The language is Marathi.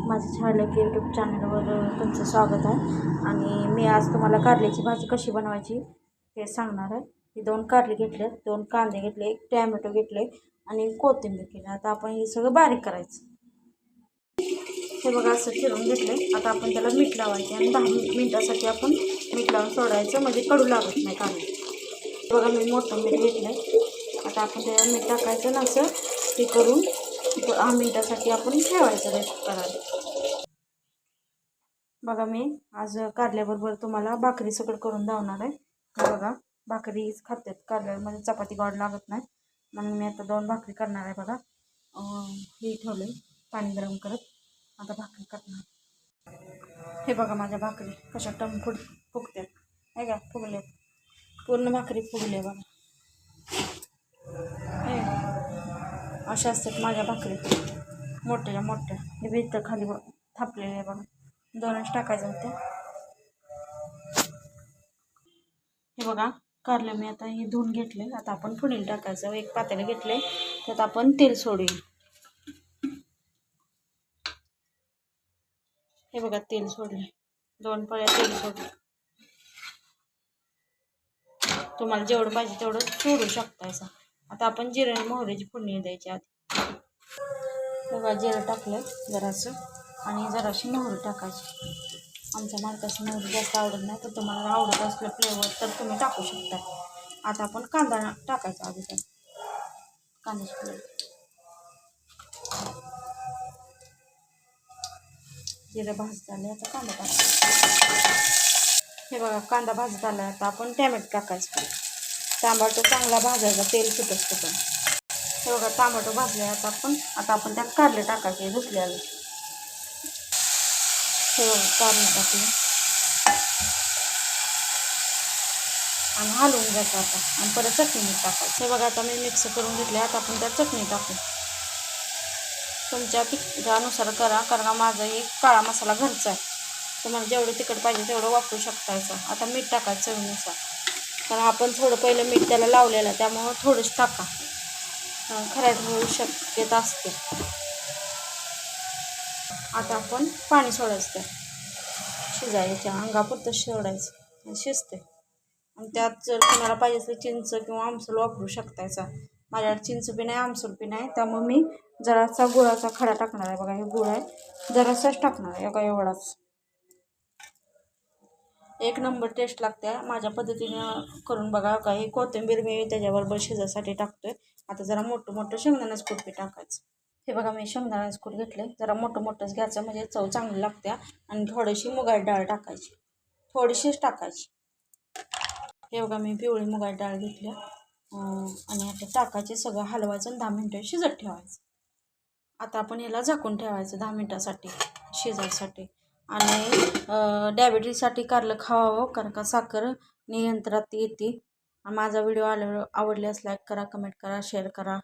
माझ्या छायालेख यूट्यूब चॅनलवर तुमचं स्वागत आहे. आणि मी आज तुम्हाला कारल्याची भाजी कशी बनवायची ते सांगणार आहे. ही 2 कारली घेतले, 2 कांदे घेतले, 1 टॅमॅटो घेतले आणि कोथिंबीर घेतली. आता आपण हे सगळं बारीक करायचं. हे बघा असं चिरून घेतलं. आता आपण त्याला मीठ लावायचं आणि 10 मिनिटासाठी आपण मीठ लावून सोडायचं, म्हणजे कडू लागत नाही कांदे. बघा मी मोठं मीठ घेतलं आहे. आता आपण त्याला मीठ टाकायचं ना, असं हे करून 10 मिनिटासाठी आपण ठेवायचं रेस्ट करायला. बघा मी आज कारल्याबरोबर तुम्हाला भाकरी सगळं करून दावणार आहे. बघा भाकरीच खातात कारल्यामध्ये, चपाती गोड लागत नाही, म्हणून मी आता 2 भाकरी करणार आहे. बघा हे ठेवले पाणी गरम करत, आता भाकरी करणार. हे बघा माझ्या भाकरी कशा फुगतात आहे का, फुगले पूर्ण भाकरी फुगले बघा. अशा असतात माझ्या भाकरी मोठ्या मोठ्या. हे भीत खाली थापलेले आहे बघा, 2च टाकायचं होते. हे बघा कारले मी आता हे धुवून घेतले. आता आपण फोडणी टाकायचं. 1 पातेलं घेतले, त्यात आपण तेल सोडूया. हे बघा तेल सोडले, 2 पळ्या तेल सोडले. तुम्हाला जेवढं पाहिजे तेवढं सोडू शकतायचा. आता आपण जिरे आणि मोहरीची फोडणी द्यायची आधी. बघा जिरं टाकलं जरासं आणि जराशी मोहरी टाकायची. आमच्या मालकाची मोहरी जास्त आवडत नाही, तर तुम्हाला आवडत असलं फ्लेवर तर तुम्ही टाकू शकता. आता आपण कांदा टाकायचा आधी. त्यात कांद्याची फ्लेवर, जिरं भाजत आले. आता कांदा टाकायचा. हे बघा कांदा भाजत आला. आता आपण टॅमॅटो टाकायचं. टॅमॅटो चांगला भाजायचा, तेल सुटत पण. हे बघा टॅमॅटो भाजले. आता आपण त्यात कारले टाकायचे धुतलेले. हे बघा कारले टाकले आणि हलवून घ्यायचं आता, आणि परत चटणी मीठ टाकायचं. हे बघा आता मी मिक्स करून घेतले. आता आपण त्यात चटणी टाकू. तुमच्या तिखटानुसार करा, कारण माझा एक काळा मसाला घरचा आहे. तुम्हाला जेवढं तिखट पाहिजे तेवढं वापरू शकतायचं. आता मीठ टाकायचं चवीनुसार, कारण आपण थोडं पहिलं मीठ त्याला लावलेलं, त्यामुळं थोडंच टाका, खराब होऊ शक्यता असते. आता आपण पाणी सोडायचं, त्या शिजायच्या अंगापुरतं सोडायचं, शिजते. आणि त्यात जर कोणाला पाहिजे असेल चिंच किंवा आमसूल वापरू शकतायचा. माझ्याकडे चिंच बी नाही, आमसूल बी नाही, त्यामुळे मी जरासा गुळाचा खडा टाकणार आहे. बघा हे गुळ आहे, जरासाच टाकणार आहे. बघा एवढाच. 1 नंबर टेस्ट लागते. माझ्या पद्धतीनं करून बघा. काही कोथिंबीर मी त्याच्याबरोबर शिजायसाठी टाकतोय. आता जरा मोठं शेंगदाण्याचं कूट बी टाकायचं. हे बघा मी शेंगदाण्याचं कूट घेतले. जरा मोठंच घ्यायचं, म्हणजे चव चांगली लागते. आणि थोडीशी मुगाची डाळ टाकायची, थोडीशीच टाकायची. हे बघा मी पिवळी मुगाची डाळ घेतली आणि आता टाकायचे, सगळं हलवायचं आणि 10 मिनिटं शिजत ठेवायचं. आता आपण याला झाकून ठेवायचं 10 मिनिटासाठी शिजायसाठी. आणि डायबिटीजसाठी कारलं खावावं, कारण का साखर नियंत्रणात येते. माझा व्हिडिओ आवडल्यास लाईक करा, कमेंट करा, शेअर करा.